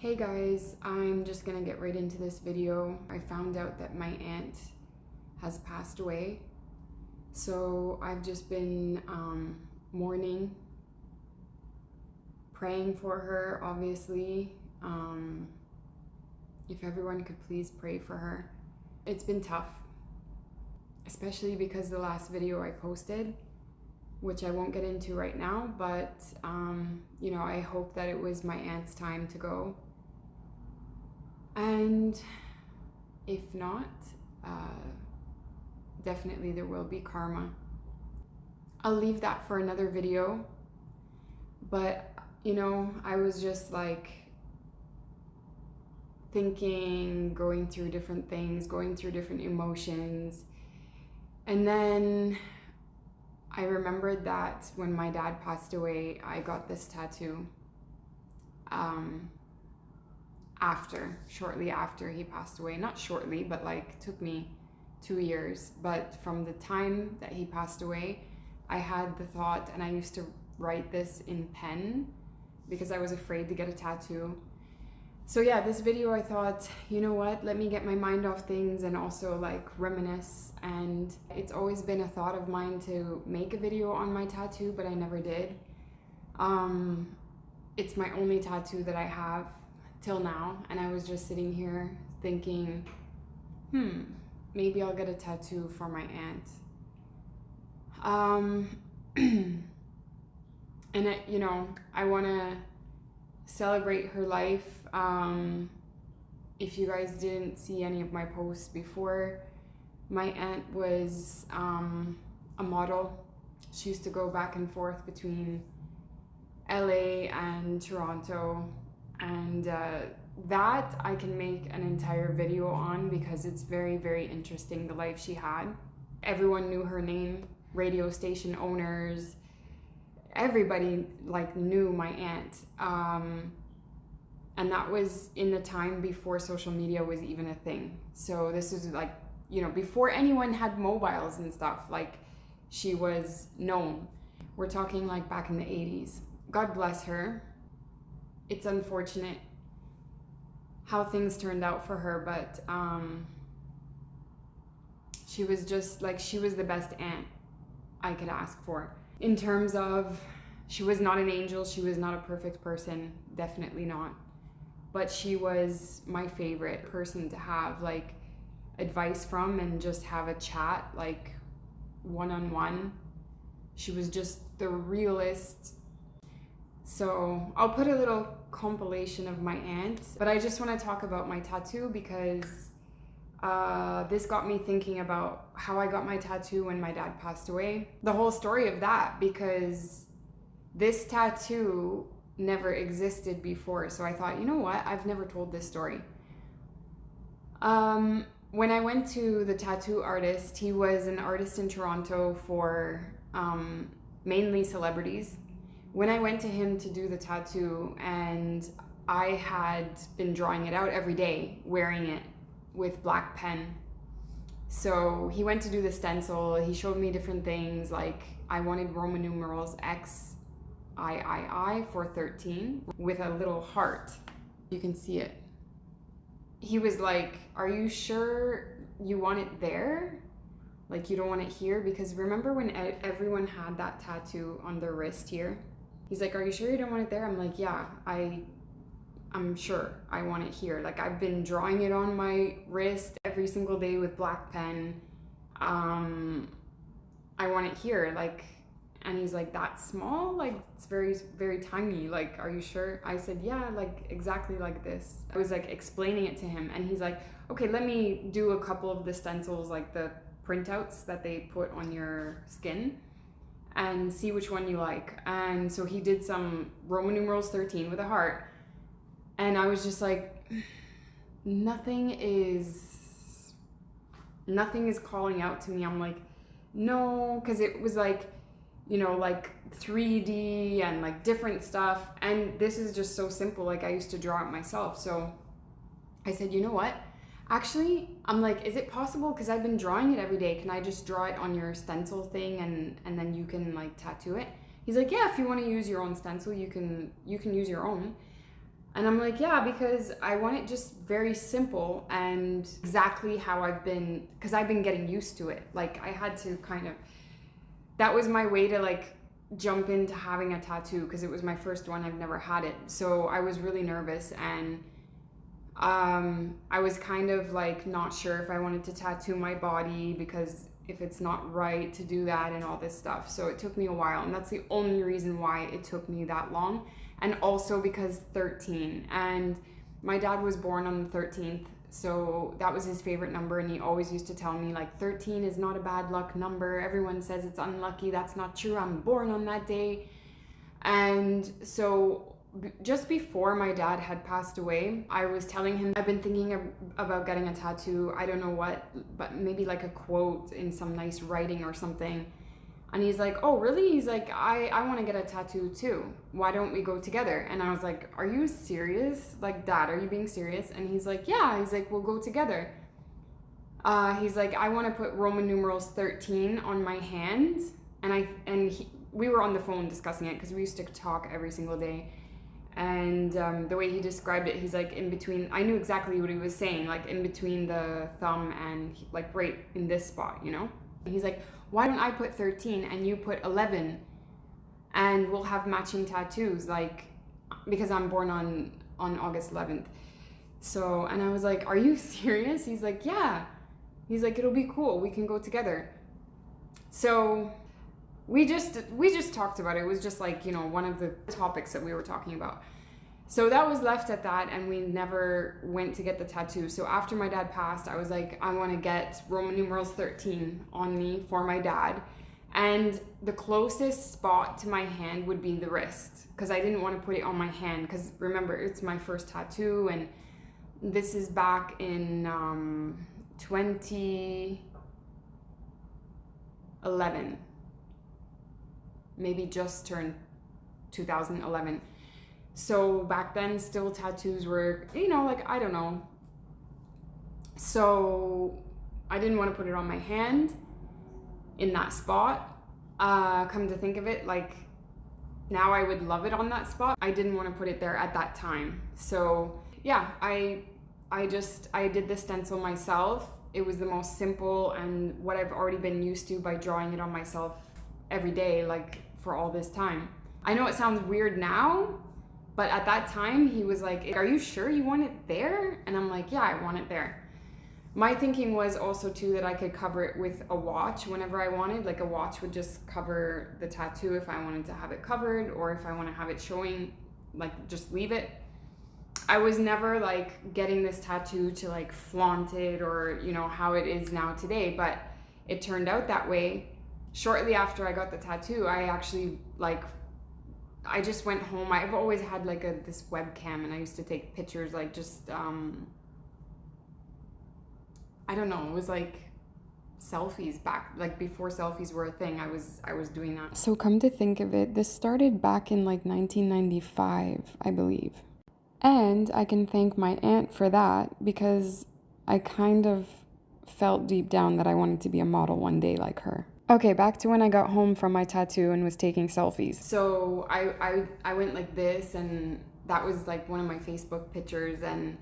Hey guys, I'm just gonna get right into this video. I found out that my aunt has passed away. So I've just been mourning, praying for her, obviously. If everyone could please pray for her. It's been tough, especially because the last video I posted, which I won't get into right now, but I hope that it was my aunt's time to go. And if not, definitely there will be karma. I'll leave that for another video, but I was just like thinking, going through different things, going through different emotions, and then I remembered that when my dad passed away, I got this tattoo. Shortly after he passed away, not shortly, but like took me 2 years. But from the time that he passed away, I had the thought, and I used to write this in pen because I was afraid to get a tattoo. So yeah, this video I thought, you know what, let me get my mind off things and also like reminisce. And it's always been a thought of mine to make a video on my tattoo, but I never did. It's my only tattoo that I have till now, and I was just sitting here thinking, maybe I'll get a tattoo for my aunt. And I want to celebrate her life. If you guys didn't see any of my posts before, my aunt was a model. She used to go back and forth between LA and Toronto, and that I can make an entire video on because it's very, very interesting, the life she had. Everyone knew her name, radio station owners, everybody like knew my aunt. And that was in the time before social media was even a thing. So this was like, before anyone had mobiles and stuff, like she was known. We're talking like back in the 80s. God bless her. It's unfortunate how things turned out for her, but she was just like, she was the best aunt I could ask for. In terms of, she was not an angel, she was not a perfect person, definitely not. But she was my favorite person to have like advice from and just have a chat, like one-on-one. She was just the realest. So I'll put a little compilation of my aunt, but I just want to talk about my tattoo because this got me thinking about how I got my tattoo when my dad passed away. The whole story of that, because this tattoo never existed before. So I thought, you know what? I've never told this story. When I went to the tattoo artist, he was an artist in Toronto for mainly celebrities. When I went to him to do the tattoo, and I had been drawing it out every day, wearing it with black pen. So he went to do the stencil, he showed me different things, like I wanted Roman numerals XIII for 13 with a little heart. You can see it. He was like, are you sure you want it there? Like you don't want it here? Because remember when everyone had that tattoo on their wrist here? He's like, are you sure you don't want it there? I'm like, yeah, I'm sure I want it here. Like I've been drawing it on my wrist every single day with black pen. I want it here. Like, and he's like, that's small? Like it's very, very tiny. Like, are you sure? I said, yeah, like exactly like this. I was like explaining it to him, and he's like, okay, let me do a couple of the stencils, like the printouts that they put on your skin, and see which one you like. And so he did some Roman numerals 13 with a heart, and I was just like, nothing is calling out to me. I'm like, no, because it was like, like 3D and like different stuff, and this is just so simple. Like I used to draw it myself. So I said, you know what, actually, I'm like, is it possible, because I've been drawing it every day, can I just draw it on your stencil thing and then you can like tattoo it? He's like, yeah, if you want to use your own stencil, you can use your own. And I'm like, yeah, because I want it just very simple and exactly how because I've been getting used to it. Like I had to that was my way to like jump into having a tattoo because it was my first one. I've never had it. So I was really nervous, and I was kind of like not sure if I wanted to tattoo my body because if it's not right to do that and all this stuff. So it took me a while, and that's the only reason why it took me that long. And also because 13, and my dad was born on the 13th, so that was his favorite number, and he always used to tell me like 13 is not a bad luck number. Everyone says it's unlucky. That's not true. I'm born on that day. And so just before my dad had passed away, I was telling him I've been thinking about getting a tattoo. I don't know what, but maybe like a quote in some nice writing or something. And he's like, oh, really? He's like, I want to get a tattoo too. Why don't we go together? And I was like, are you serious? Like, Dad, are you being serious? And he's like, yeah. He's like, we'll go together. He's like, I want to put Roman numerals 13 on my hand. We were on the phone discussing it because we used to talk every single day. And the way he described it, he's like in between, I knew exactly what he was saying, like in between the thumb and like right in this spot, you know? And he's like, why don't I put 13 and you put 11 and we'll have matching tattoos, like, because I'm born on August 11th. So, and I was like, are you serious? He's like, yeah. He's like, it'll be cool. We can go together. So we just talked about it. It was just like, you know, one of the topics that we were talking about. So that was left at that, and we never went to get the tattoo. So after my dad passed, I was like, I want to get Roman numerals 13 on me for my dad. And the closest spot to my hand would be the wrist, because I didn't want to put it on my hand, because remember, it's my first tattoo, and this is back in 2011. Maybe just turned 2011. So back then, still tattoos were, you know, like, I don't know. So I didn't want to put it on my hand in that spot. Come to think of it, like, now I would love it on that spot. I didn't want to put it there at that time. So yeah, I did the stencil myself. It was the most simple and what I've already been used to by drawing it on myself every day, like for all this time. I know it sounds weird now, but at that time he was like, are you sure you want it there? And I'm like, yeah, I want it there. My thinking was also too that I could cover it with a watch whenever I wanted. Like a watch would just cover the tattoo if I wanted to have it covered, or if I want to have it showing, like just leave it. I was never like getting this tattoo to like flaunt it or, you know, how it is now today, but it turned out that way. Shortly after I got the tattoo, I actually I just went home. I've always had like this webcam, and I used to take pictures, like just, I don't know, it was like selfies back, like before selfies were a thing. I was doing that. So come to think of it, this started back in like 1995, I believe. And I can thank my aunt for that, because I kind of felt deep down that I wanted to be a model one day like her. Okay, back to when I got home from my tattoo and was taking selfies. So I went like this, and that was like one of my Facebook pictures, and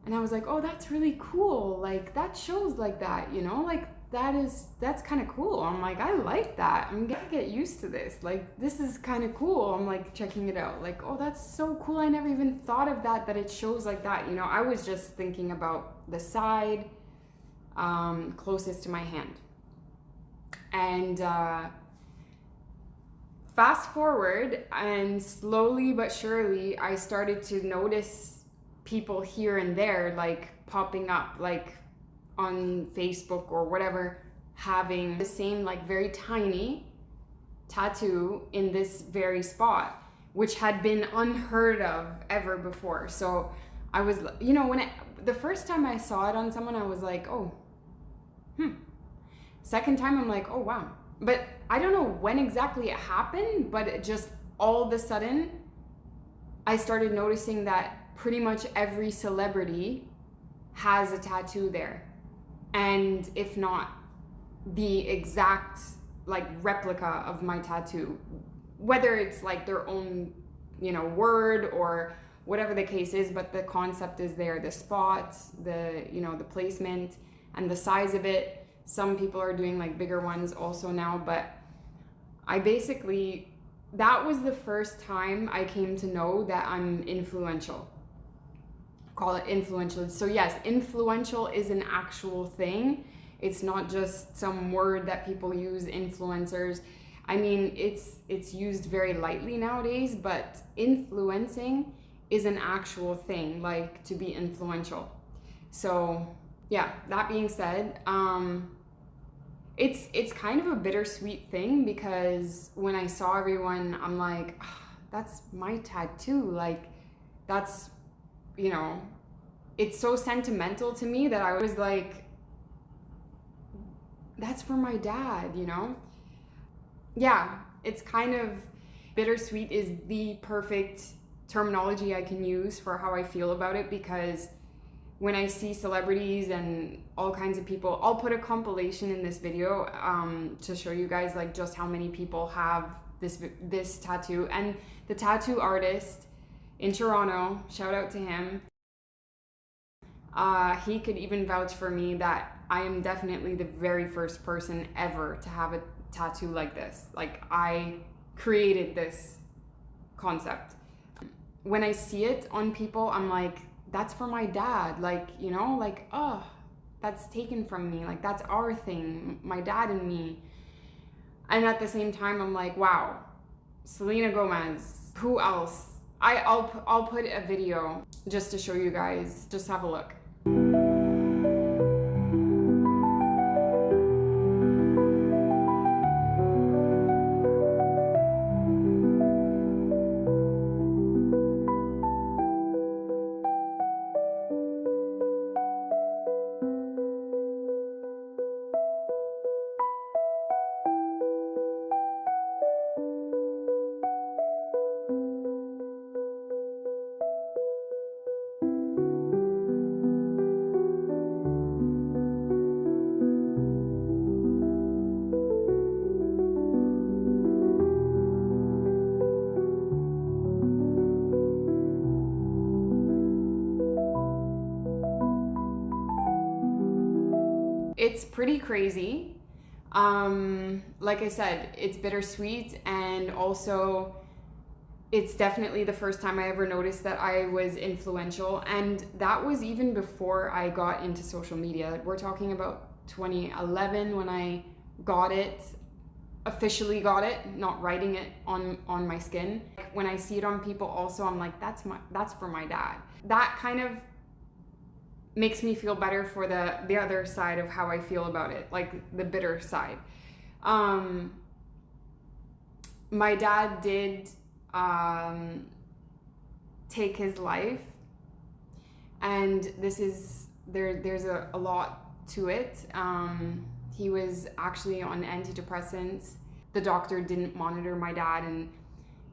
I was like, oh, that's really cool. Like that shows like that, you know, like that's kind of cool. I'm like, I like that. I'm gonna get used to this. Like, this is kind of cool. I'm like checking it out. Like, oh, that's so cool. I never even thought of that it shows like that. You know, I was just thinking about the side closest to my hand. And fast forward, and slowly but surely, I started to notice people here and there, like popping up, like on Facebook or whatever, having the same, like very tiny tattoo in this very spot, which had been unheard of ever before. So I was, you know, the first time I saw it on someone, I was like, oh, Second time, I'm like, oh, wow. But I don't know when exactly it happened, but it just all of a sudden, I started noticing that pretty much every celebrity has a tattoo there. And if not the exact like replica of my tattoo, whether it's like their own, you know, word or whatever the case is, but the concept is there. The spot, the, you know, the placement and the size of it. Some people are doing like bigger ones also now, but I basically, that was the first time I came to know that I'm influential. Call it influential. So yes, influential is an actual thing. It's not just some word that people use, influencers. I mean, it's used very lightly nowadays, but influencing is an actual thing, like to be influential. So yeah, that being said, it's kind of a bittersweet thing, because when I saw everyone, I'm like, oh, that's my tattoo. Like, that's, you know, it's so sentimental to me that I was like, that's for my dad, you know? Yeah, it's kind of bittersweet is the perfect terminology I can use for how I feel about it, because when I see celebrities and all kinds of people, I'll put a compilation in this video to show you guys like just how many people have this tattoo. And the tattoo artist in Toronto, shout out to him, he could even vouch for me that I am definitely the very first person ever to have a tattoo like this. Like, I created this concept. When I see it on people, I'm like, that's for my dad. Like, you know, like, oh, that's taken from me. Like, that's our thing, my dad and me. And at the same time, I'm like, wow, Selena Gomez, who else? I'll put a video just to show you guys. Just have a look. It's pretty crazy. Like I said, it's bittersweet, and also it's definitely the first time I ever noticed that I was influential, and that was even before I got into social media. We're talking about 2011 when I got it, officially got it, not writing it on my skin. When I see it on people also, I'm like, that's for my dad. That kind of makes me feel better for the other side of how I feel about it, like the bitter side. My dad did take his life, and there's a lot to it. He was actually on antidepressants. The doctor didn't monitor my dad, and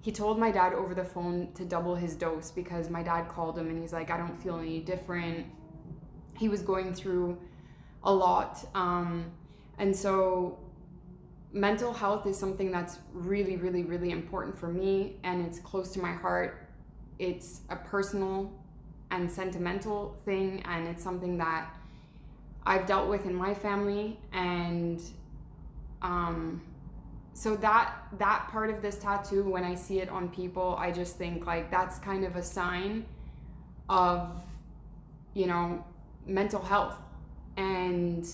he told my dad over the phone to double his dose, because my dad called him and he's like, I don't feel any different. He was going through a lot. And so mental health is something that's really, really, really important for me, and it's close to my heart. It's a personal and sentimental thing, and it's something that I've dealt with in my family. And so that part of this tattoo, when I see it on people, I just think like that's kind of a sign of, you know, mental health. And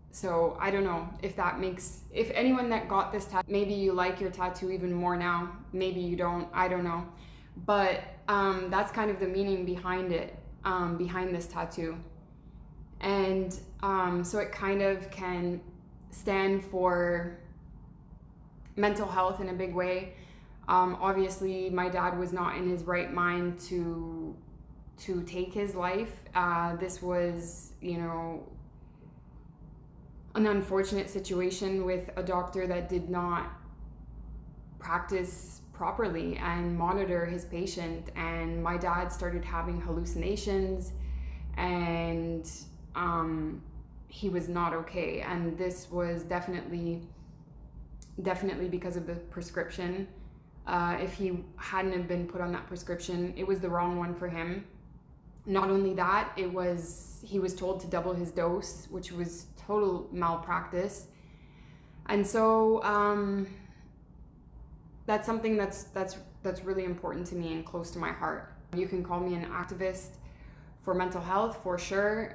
so I don't know if that makes, if anyone that got this tattoo, maybe you like your tattoo even more now, maybe you don't, I don't know, but that's kind of the meaning behind it, behind this tattoo. And so it kind of can stand for mental health in a big way. Obviously my dad was not in his right mind to take his life. This was, you know, an unfortunate situation with a doctor that did not practice properly and monitor his patient, and my dad started having hallucinations, and he was not okay. And this was definitely because of the prescription. if he hadn't have been put on that prescription. It was the wrong one for him. Not only that, he was told to double his dose, which was total malpractice. And so that's something that's really important to me and close to my heart. You can call me an activist for mental health, for sure.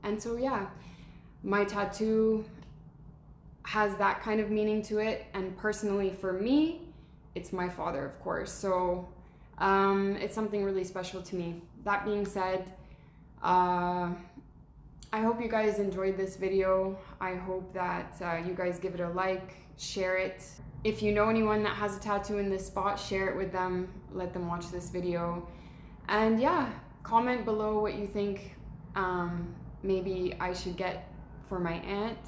And so yeah, my tattoo has that kind of meaning to it. And personally for me, it's my father, of course. So it's something really special to me. That being said, I hope you guys enjoyed this video. I hope that you guys give it a like, share it. If you know anyone that has a tattoo in this spot, share it with them. Let them watch this video. And yeah, comment below what you think maybe I should get for my aunt.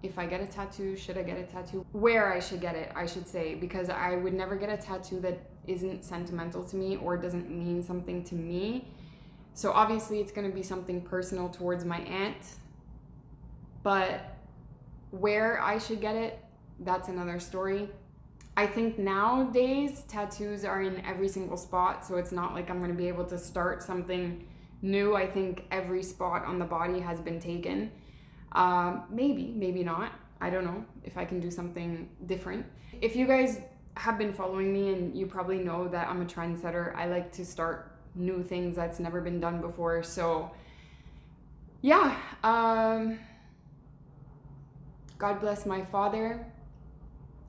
If I get a tattoo, should I get a tattoo? Where I should get it, I should say, because I would never get a tattoo that isn't sentimental to me or doesn't mean something to me. So obviously it's going to be something personal towards my aunt, but where I should get it, that's another story. I think nowadays tattoos are in every single spot, so it's not like I'm going to be able to start something new. I think every spot on the body has been taken. Maybe not. I don't know if I can do something different. If you guys have been following me, and you probably know that I'm a trendsetter, I like to start new things that's never been done before. So yeah, God bless my father.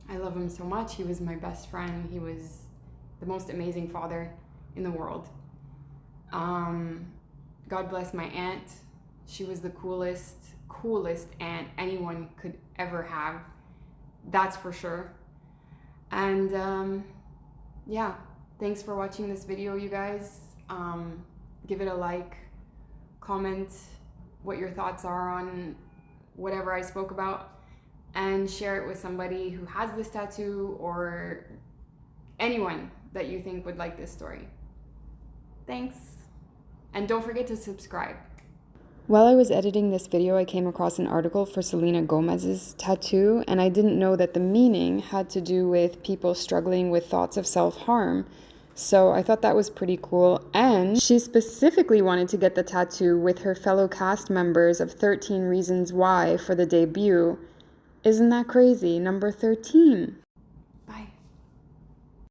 I love him so much. He was my best friend. He was the most amazing father in the world. God bless my aunt. She was the coolest aunt anyone could ever have. That's for sure. And yeah, thanks for watching this video, you guys. Give it a like, comment what your thoughts are on whatever I spoke about, and share it with somebody who has this tattoo or anyone that you think would like this story. Thanks. And don't forget to subscribe. While I was editing this video, I came across an article for Selena Gomez's tattoo, and I didn't know that the meaning had to do with people struggling with thoughts of self-harm. So I thought that was pretty cool. And she specifically wanted to get the tattoo with her fellow cast members of 13 Reasons Why for the debut. Isn't that crazy? Number 13.